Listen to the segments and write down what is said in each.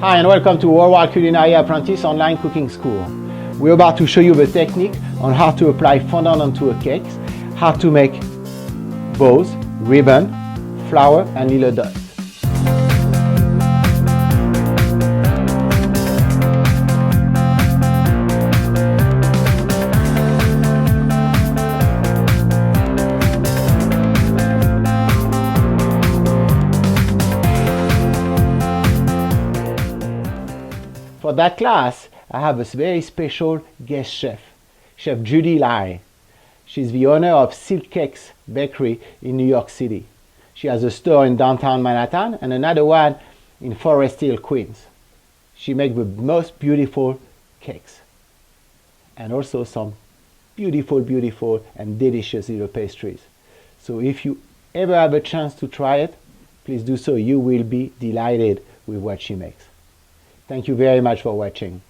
Hi and welcome to Worldwide Culinary Apprentice Online Cooking School. We're about to show you the technique on how to apply fondant onto a cake, how to make bows, ribbon, flower and little dots. For that class, I have a very special guest chef, Chef Judy. She's the owner of Silk Cakes Bakery in New York City. She has a store in downtown Manhattan and another one in Forest Hill, Queens. She makes the most beautiful cakes and also some beautiful and delicious little pastries. So if you ever have a chance to try it, please do so. You will be delighted with what she makes. Thank you very much for watching.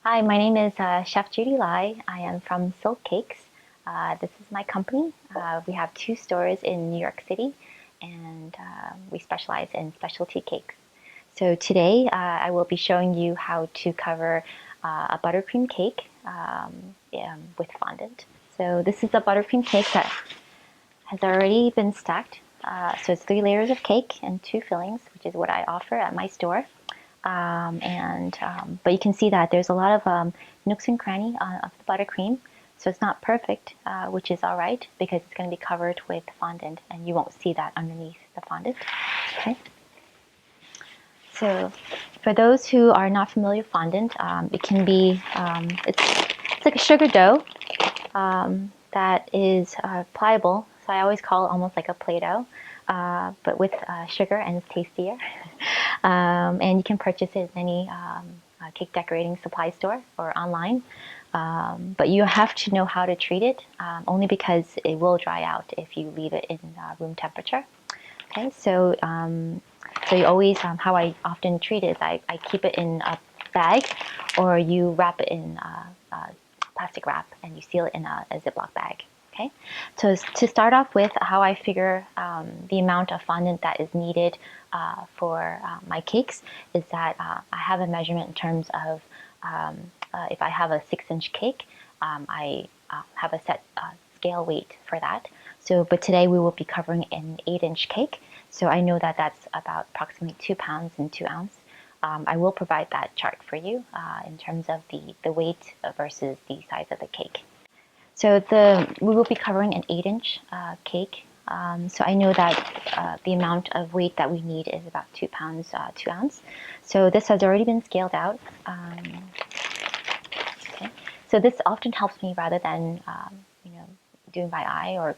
Hi, my name is Chef Judy. I am from Silk Cakes. This is my company. We have 2 stores in New York City, and we specialize in specialty cakes. So today I will be showing you how to cover a buttercream cake with fondant. So this is a buttercream cake that has already been stacked. So it's 3 layers of cake and 2 fillings, which is what I offer at my store. But you can see that there's a lot of nooks and crannies of the buttercream, so it's not perfect, which is all right because it's going to be covered with fondant, and you won't see that underneath the fondant. Okay. So, for those who are not familiar with fondant, it can be it's like a sugar dough that is pliable. So I always call it almost like a Play-Doh, but with sugar, and it's tastier. And you can purchase it in any cake decorating supply store or online. But you have to know how to treat it, only because it will dry out if you leave it in room temperature. Okay, so you always, how I often treat it is I keep it in a bag, or you wrap it in plastic wrap and you seal it in a Ziploc bag. Okay, so to start off with, how I figure the amount of fondant that is needed for my cakes is that I have a measurement in terms of if I have a 6-inch cake, I have a set scale weight for that. So, but today we will be covering an 8-inch cake, so I know that that's about approximately 2 pounds and 2 ounces. I will provide that chart for you in terms of the weight versus the size of the cake. So we will be covering an 8-inch cake. So I know that the amount of weight that we need is about 2 pounds, 2 ounces. So this has already been scaled out. Okay. So this often helps me rather than doing by eye or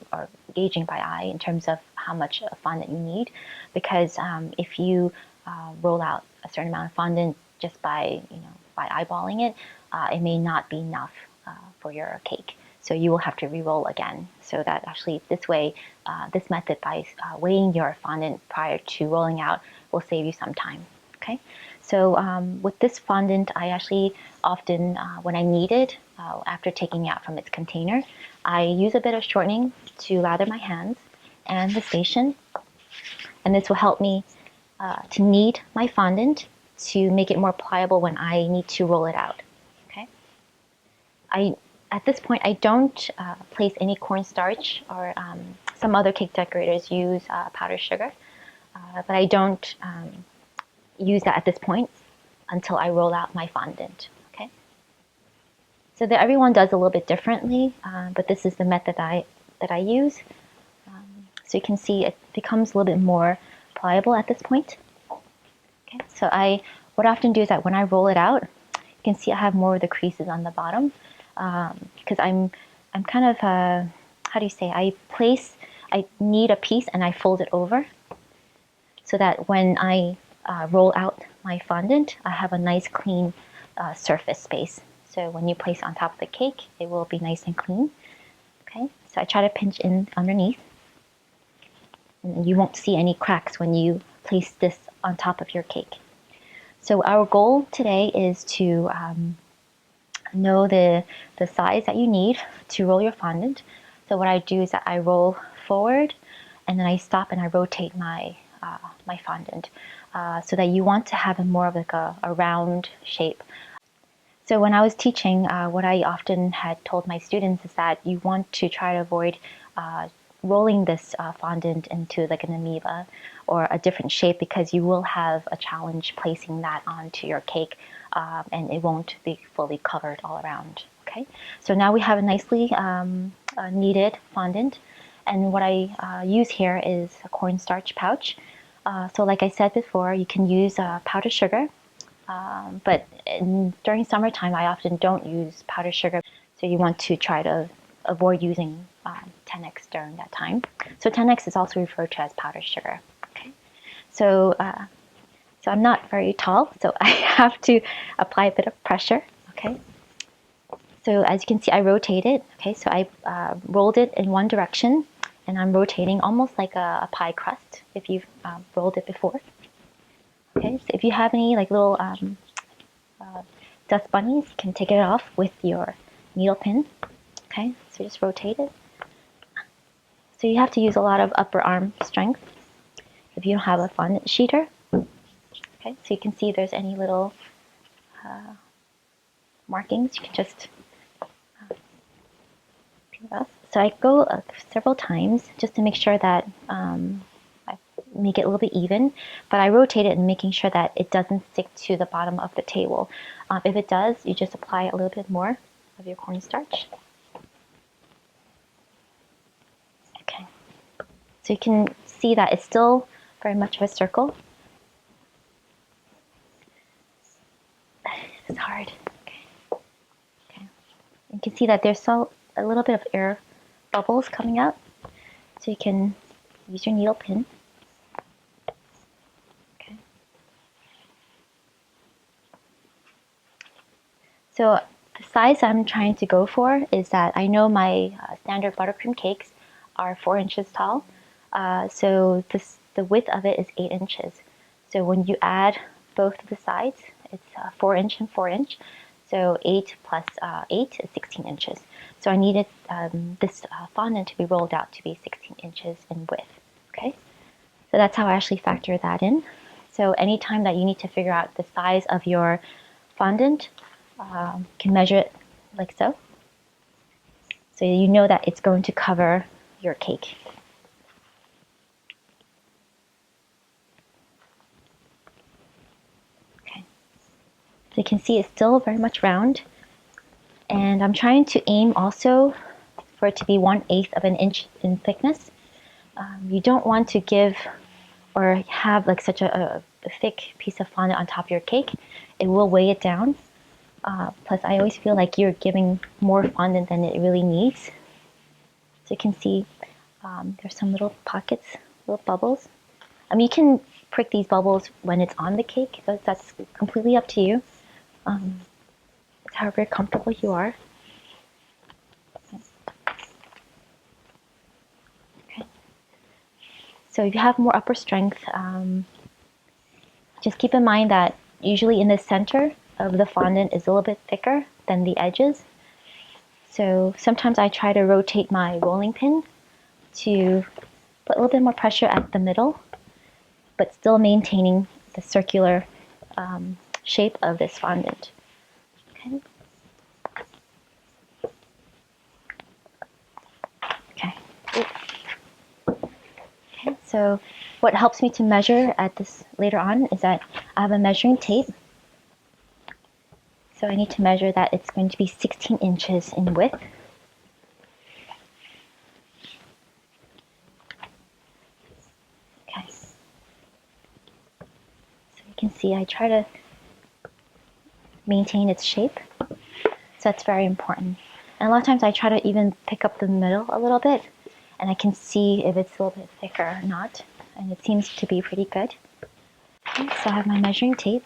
gauging by eye in terms of how much fondant you need, because if you roll out a certain amount of fondant just by eyeballing it, it may not be enough for your cake. So you will have to re-roll again. So that actually this way, this method by weighing your fondant prior to rolling out will save you some time. Okay. So with this fondant, I actually often, when I knead it, after taking it out from its container, I use a bit of shortening to lather my hands and the station, and this will help me to knead my fondant to make it more pliable when I need to roll it out. Okay. At this point, I don't place any cornstarch, or some other cake decorators use powdered sugar, but I don't use that at this point until I roll out my fondant. Okay. So that everyone does a little bit differently, but this is the method that I use. So you can see it becomes a little bit more pliable at this point. Okay. So what I often do is that when I roll it out, you can see I have more of the creases on the bottom. Because I'm kind of, how do you say, I knead a piece and I fold it over so that when I roll out my fondant, I have a nice clean surface space. So when you place on top of the cake, it will be nice and clean. Okay, so I try to pinch in underneath, and you won't see any cracks when you place this on top of your cake. So our goal today is to know the size that you need to roll your fondant. So what I do is that I roll forward, and then I stop and I rotate my my fondant, so that you want to have a more of like a round shape. So when I was teaching, what I often had told my students is that you want to try to avoid rolling this fondant into like an amoeba or a different shape, because you will have a challenge placing that onto your cake, and it won't be fully covered all around. Okay, so now we have a nicely kneaded fondant, and what I use here is a cornstarch pouch. So like I said before, you can use powdered sugar. But during summertime, I often don't use powdered sugar. So you want to try to avoid using 10x during that time. So 10x is also referred to as powdered sugar. Okay. So, so I'm not very tall, so I have to apply a bit of pressure. Okay. So as you can see, I rotate it. Okay. So I rolled it in one direction, and I'm rotating almost like a pie crust if you've rolled it before. Okay, so if you have any like little dust bunnies, you can take it off with your needle pin. Okay, so just rotate it. So you have to use a lot of upper arm strength if you don't have a fondant sheeter. Okay, so you can see if there's any little markings, you can just peel it off. So I go several times just to make sure that I make it a little bit even, but I rotate it and making sure that it doesn't stick to the bottom of the table. If it does, you just apply a little bit more of your cornstarch. Okay, so you can see that it's still very much of a circle. It's hard. Okay. Okay. You can see that there's still a little bit of air bubbles coming out, so you can use your needle pin. Okay. So the size I'm trying to go for is that I know my standard buttercream cakes are 4 inches tall. So the width of it is 8 inches. So when you add both of the sides, it's 4 inch and 4 inch. So 8 plus 8 is 16 inches. So I needed this fondant to be rolled out to be 16 inches in width. Okay, so that's how I actually factor that in. So anytime that you need to figure out the size of your fondant, you can measure it like so. So you know that it's going to cover your cake. Okay, so you can see it's still very much round. And I'm trying to aim also for it to be 1/8 of an inch in thickness. You don't want to give or have like such a thick piece of fondant on top of your cake. It will weigh it down. Plus, I always feel like you're giving more fondant than it really needs. So you can see there's some little pockets, little bubbles. You can prick these bubbles when it's on the cake. That's completely up to you. It's however comfortable you are. Okay. So if you have more upper strength, just keep in mind that usually in the center of the fondant is a little bit thicker than the edges. So sometimes I try to rotate my rolling pin to put a little bit more pressure at the middle, but still maintaining the circular shape of this fondant. Okay. Okay. Okay. So what helps me to measure at this later on is that I have a measuring tape. So I need to measure that it's going to be 16 inches in width. Okay. So you can see I try to maintain its shape. So that's very important. And a lot of times I try to even pick up the middle a little bit, and I can see if it's a little bit thicker or not. And it seems to be pretty good. Okay, so I have my measuring tape.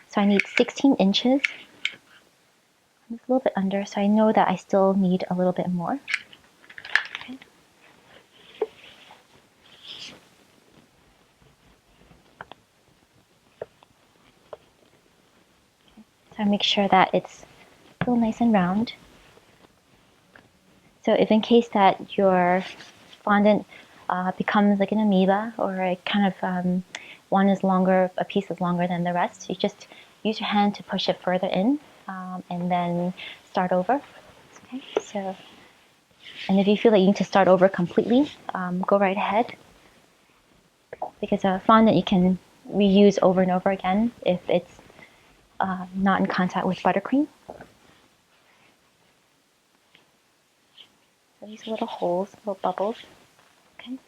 So I need 16 inches. It's a little bit under, so I know that I still need a little bit more. Okay. So I make sure that it's still nice and round. So if in case that your fondant becomes like an amoeba, or it kind of one is longer, a piece is longer than the rest. You just use your hand to push it further in, and then start over. Okay, so, and if you feel that you need to start over completely, go right ahead, because a fondant you can reuse over and over again if it's not in contact with buttercream. So these little holes, little bubbles. Okay.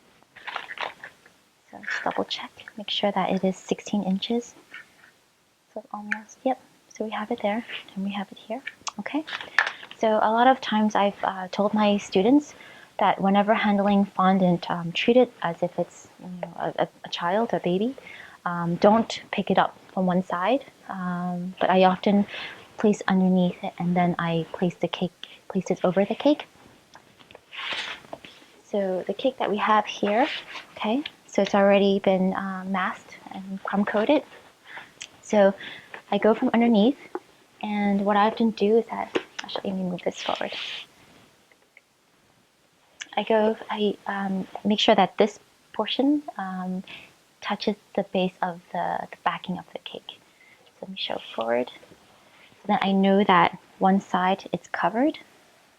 So just double check, make sure that it is 16 inches. So almost, yep. So we have it there, and we have it here. Okay. So a lot of times I've told my students that whenever handling fondant, treat it as if it's a child, a baby. Don't pick it up from one side, but I often place underneath it, and then I place it over the cake. So the cake that we have here, okay, so it's already been masked and crumb coated. So I go from underneath, and what I often do is that, actually let me move this forward. I make sure that this portion touches the base of the backing of the cake. So let me show forward. So then I know that one side it's covered,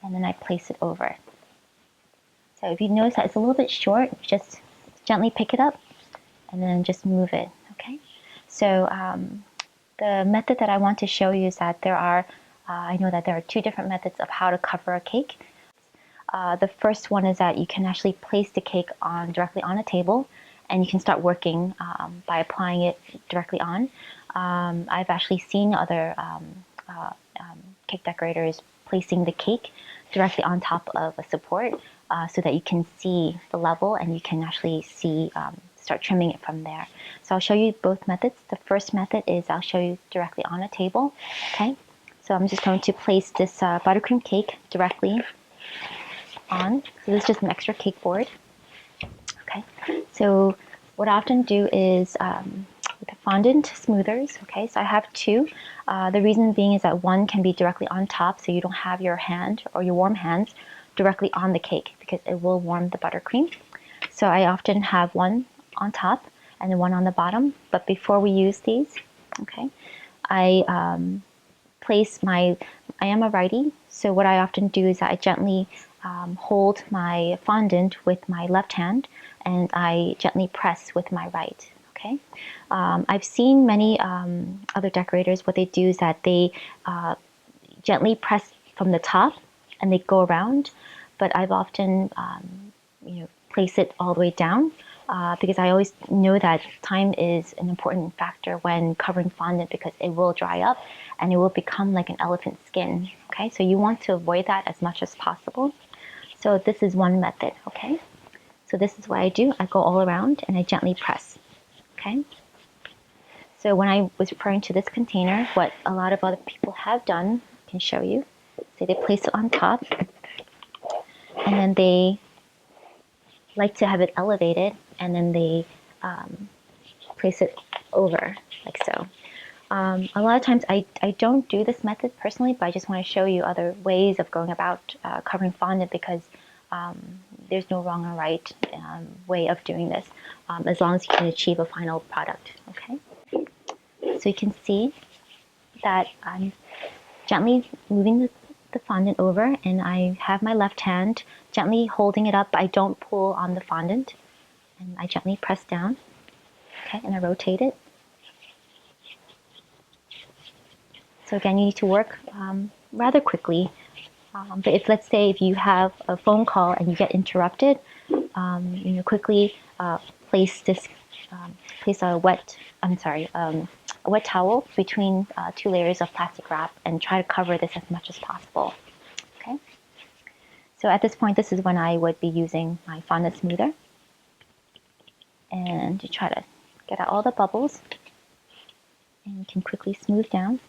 and then I place it over. So if you notice that it's a little bit short, just gently pick it up and then just move it, okay? So the method that I want to show you is that I know that there are two different methods of how to cover a cake. The first one is that you can actually place the cake directly on a table, and you can start working by applying it directly on. I've actually seen other cake decorators placing the cake directly on top of a support, so that you can see the level and you can actually start trimming it from there. So I'll show you both methods. The first method is I'll show you directly on a table. Okay, so I'm just going to place this buttercream cake directly on. So this is just an extra cake board. Okay, so what I often do is with the fondant smoothers. Okay, so I have two. The reason being is that one can be directly on top, so you don't have your hand or your warm hands directly on the cake, because it will warm the buttercream. So I often have one on top and then one on the bottom. But before we use these, okay, I am a righty, so what I often do is I gently hold my fondant with my left hand, and I gently press with my right. Okay, I've seen many other decorators, what they do is that they gently press from the top and they go around, but I've often place it all the way down, because I always know that time is an important factor when covering fondant, because it will dry up and it will become like an elephant skin. Okay, so you want to avoid that as much as possible. So this is one method. Okay, so this is what I do. I go all around and I gently press. Okay, so when I was referring to this container, what a lot of other people have done, I can show you. So they place it on top, and then they like to have it elevated, and then they place it over like so. A lot of times I don't do this method personally, but I just want to show you other ways of going about covering fondant, because there's no wrong or right way of doing this, as long as you can achieve a final product. Okay, so you can see that I'm gently moving the fondant over, and I have my left hand gently holding it up. I don't pull on the fondant, and I gently press down. Okay, and I rotate it. So again, you need to work rather quickly. But let's say if you have a phone call and you get interrupted, quickly place a wet towel between two layers of plastic wrap and try to cover this as much as possible. Okay. So at this point, this is when I would be using my fondant smoother, and you try to get out all the bubbles, and you can quickly smooth down.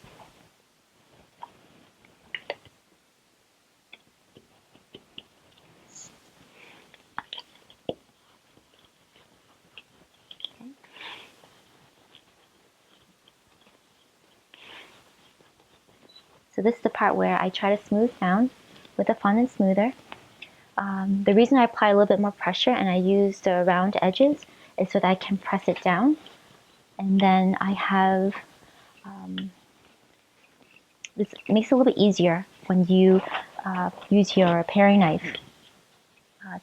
So this is the part where I try to smooth down with a fondant smoother. The reason I apply a little bit more pressure and I use the round edges is so that I can press it down. And then I have, this makes it a little bit easier when you use your paring knife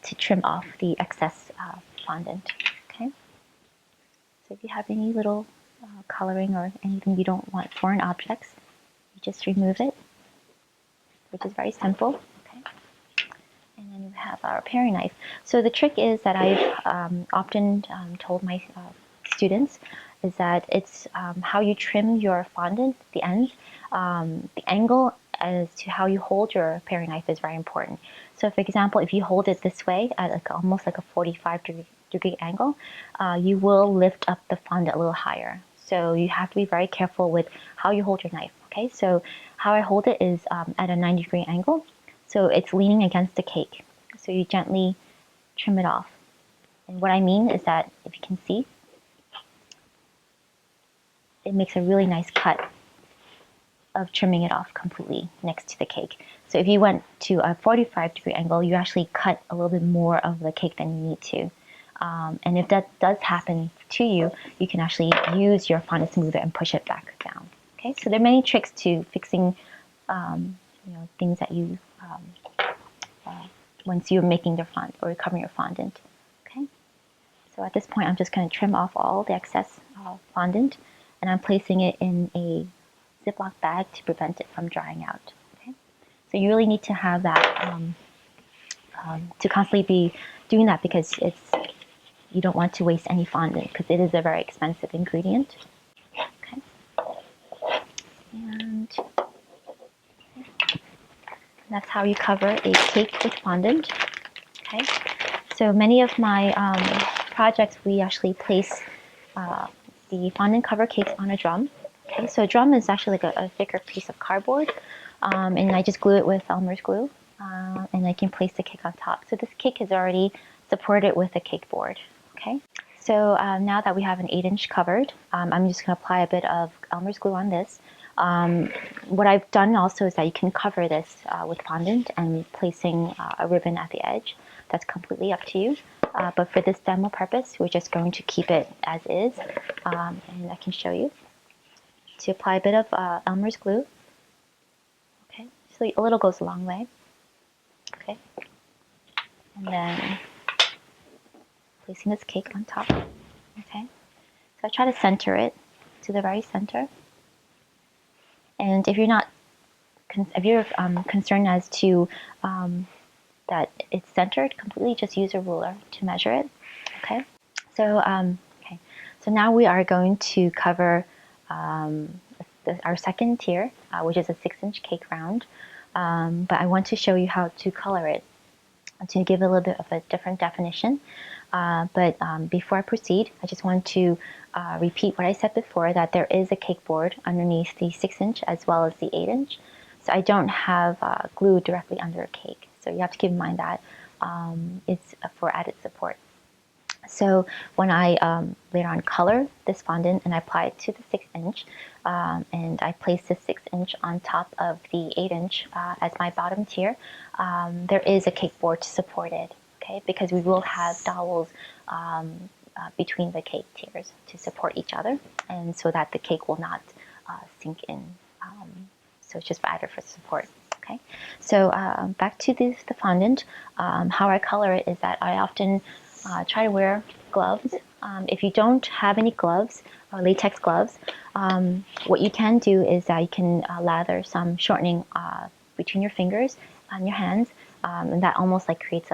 to trim off the excess fondant. Okay. So if you have any little coloring or anything you don't want foreign objects, you just remove it, which is very simple. Okay. And then we have our paring knife. So the trick is that I've often told my students is that it's how you trim your fondant, the ends, the angle as to how you hold your paring knife is very important. So for example, if you hold it this way at like almost like a 45-degree angle, you will lift up the fondant a little higher. So you have to be very careful with how you hold your knife. Okay, so how I hold it is at a 90-degree angle. So it's leaning against the cake. So you gently trim it off. And what I mean is that, if you can see, it makes a really nice cut of trimming it off completely next to the cake. So if you went to a 45-degree angle, you actually cut a little bit more of the cake than you need to. And if that does happen to you, you can actually use your fondant smoother and push it back down. Okay, so there are many tricks to fixing things that you once you're making the fondant or covering your fondant. Okay, so at this point I'm just going to trim off all the excess fondant, and I'm placing it in a Ziploc bag to prevent it from drying out. Okay, so you really need to have that to constantly be doing that, because you don't want to waste any fondant because it is a very expensive ingredient. Okay, and that's how you cover a cake with fondant. Okay, so many of my projects, we actually place the fondant cover cakes on a drum. Okay, so a drum is actually like a thicker piece of cardboard, and I just glue it with Elmer's glue, and I can place the cake on top. So this cake is already supported with a cake board. Okay, so now that we have an 8-inch covered, I'm just going to apply a bit of Elmer's glue on this. What I've done also is that you can cover this with fondant and placing a ribbon at the edge. That's completely up to you. But for this demo purpose, we're just going to keep it as is. And I can show you. To apply a bit of Elmer's glue. Okay, so a little goes a long way. Okay, and then placing this cake on top. Okay, so I try to center it to the very center. And if you're not, if you're concerned as to that it's centered completely, just use a ruler to measure it. Okay, so so now we are going to cover our second tier, which is a 6-inch cake round. But I want to show you how to color it to give a little bit of a different definition. But before I proceed, I just want to repeat what I said before, that there is a cake board underneath the 6-inch as well as the 8-inch. So I don't have glue directly under a cake. So you have to keep in mind that it's for added support. So when I later on color this fondant and I apply it to the 6-inch, and I place the 6-inch on top of the 8-inch as my bottom tier, there is a cake board to support it. Okay, because we will have dowels between the cake tiers to support each other, and so that the cake will not sink in. So it's just added for support. Okay, so back to the fondant. How I color it is that I often try to wear gloves. If you don't have any gloves or latex gloves, what you can do is that you can lather some shortening between your fingers on your hands, and that almost like creates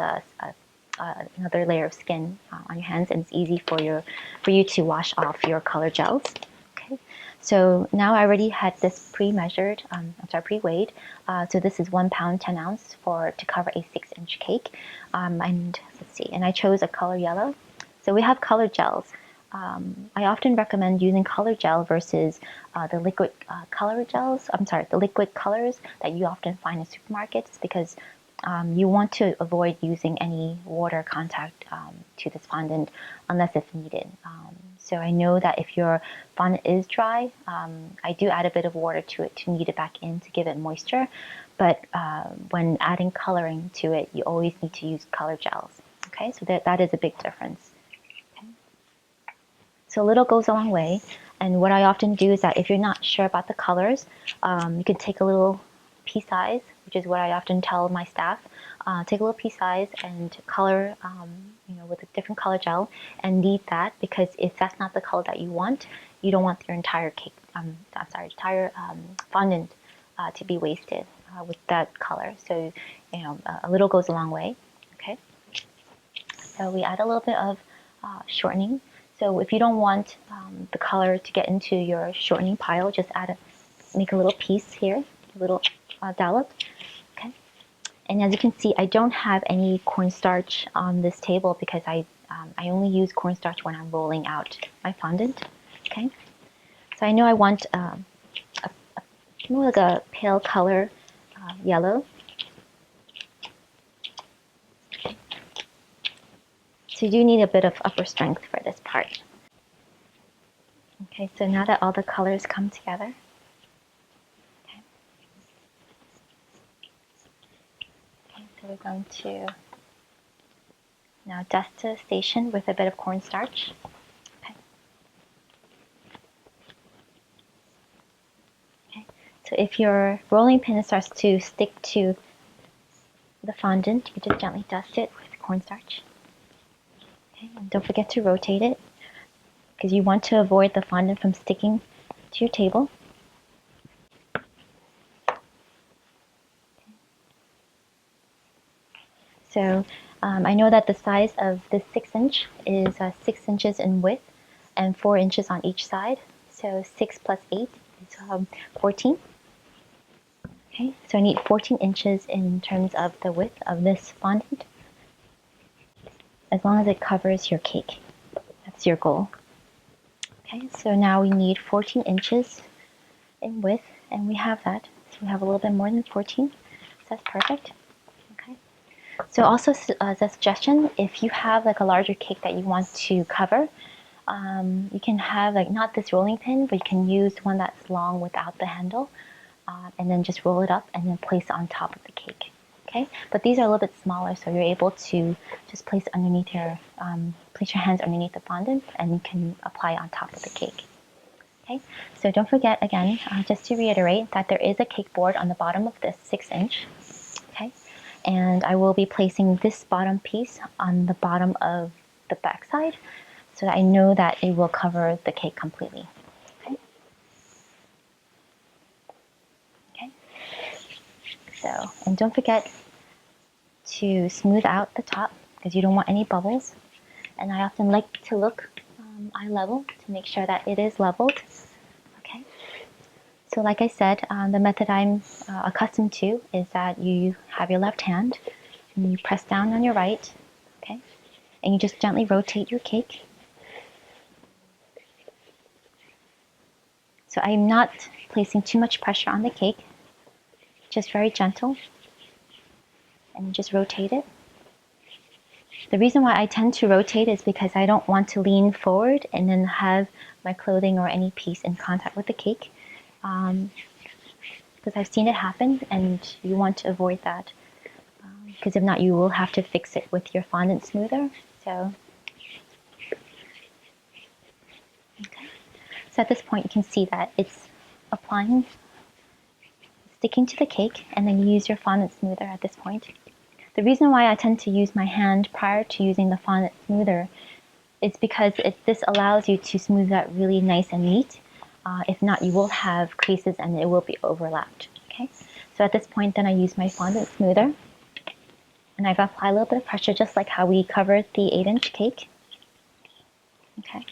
another layer of skin on your hands, and it's easy for you to wash off your color gels. Okay, so now I already had this pre-measured, pre-weighed. So this is 1 pound 10 ounce to cover a 6-inch cake. And let's see, and I chose a color yellow. So we have color gels. I often recommend using color gel versus the liquid color gels. The liquid colors that you often find in supermarkets, because you want to avoid using any water contact to this fondant unless it's needed. So I know that if your fondant is dry, I do add a bit of water to it to knead it back in to give it moisture. But when adding coloring to it, you always need to use color gels. Okay, so that is a big difference. Okay. So a little goes a long way. And what I often do is that if you're not sure about the colors, you can take a little pea size, which is what I often tell my staff. Take a little pea size and color, with a different color gel, and knead that, because if that's not the color that you want, you don't want your entire cake, entire fondant to be wasted with that color. So, a little goes a long way. Okay. So we add a little bit of shortening. So if you don't want the color to get into your shortening pile, just make a little piece here, a little dollop. Okay. And as you can see, I don't have any cornstarch on this table because I only use cornstarch when I'm rolling out my fondant. Okay. So I know I want more like a pale color, yellow. So you do need a bit of upper strength for this part. Okay, so now that all the colors come together, okay, so we're going to now dust the station with a bit of cornstarch. Okay. Okay. So if your rolling pin starts to stick to the fondant, you just gently dust it with cornstarch. Okay, and don't forget to rotate it, because you want to avoid the fondant from sticking to your table. So I know that the size of this 6-inch is 6 inches in width and 4 inches on each side. So 6 plus 8 is 14. Okay, so I need 14 inches in terms of the width of this fondant, as long as it covers your cake. That's your goal. Okay, so now we need 14 inches in width, and we have that. So we have a little bit more than 14, so that's perfect. Okay. So also as a suggestion, if you have like a larger cake that you want to cover, you can have like not this rolling pin, but you can use one that's long without the handle, and then just roll it up and then place it on top of the cake. Okay, but these are a little bit smaller, so you're able to just place underneath place your hands underneath the fondant, and you can apply on top of the cake. Okay, so don't forget again, just to reiterate, that there is a cake board on the bottom of this 6-inch. Okay, and I will be placing this bottom piece on the bottom of the back side, so that I know that it will cover the cake completely. Okay. Okay. So, and don't forget to smooth out the top, because you don't want any bubbles. And I often like to look eye level to make sure that it is leveled. Okay. So like I said, the method I'm accustomed to is that you have your left hand and you press down on your right, okay, and you just gently rotate your cake. So I'm not placing too much pressure on the cake, just very gentle, and you just rotate it. The reason why I tend to rotate is because I don't want to lean forward and then have my clothing or any piece in contact with the cake, because I've seen it happen, and you want to avoid that, because if not, you will have to fix it with your fondant smoother. So, okay. So at this point, you can see that it's applying, sticking to the cake, and then you use your fondant smoother at this point. The reason why I tend to use my hand prior to using the fondant smoother is because this allows you to smooth that really nice and neat. If not, you will have creases and it will be overlapped. Okay. So at this point, then I use my fondant smoother, and I've applied a little bit of pressure, just like how we covered the 8-inch cake. Okay.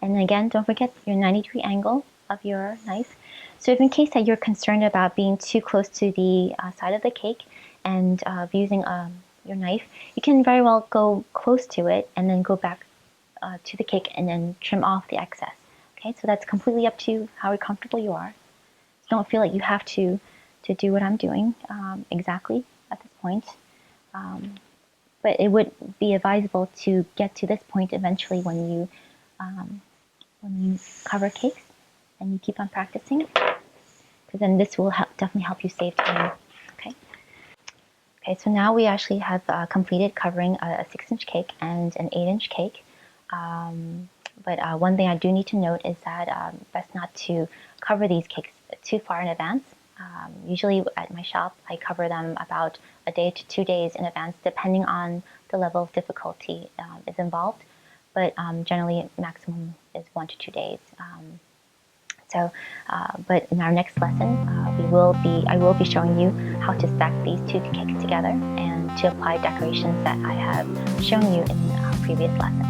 And again, don't forget your 90-degree angle of your knife. So if in case that you're concerned about being too close to the side of the cake and using your knife, you can very well go close to it and then go back to the cake and then trim off the excess. Okay, so that's completely up to how comfortable you are. So don't feel like you have to do what I'm doing exactly at this point. But but it would be advisable to get to this point eventually when you cover cakes and you keep on practicing, because then this will definitely help you save time. Okay, so now we actually have completed covering a 6-inch cake and an 8-inch cake. But one thing I do need to note is that best not to cover these cakes too far in advance. Usually at my shop, I cover them about a day to 2 days in advance, depending on the level of difficulty is involved. But generally, maximum is 1 to 2 days. But in our next lesson, I will be showing you how to stack these 2 cakes together and to apply decorations that I have shown you in previous lessons.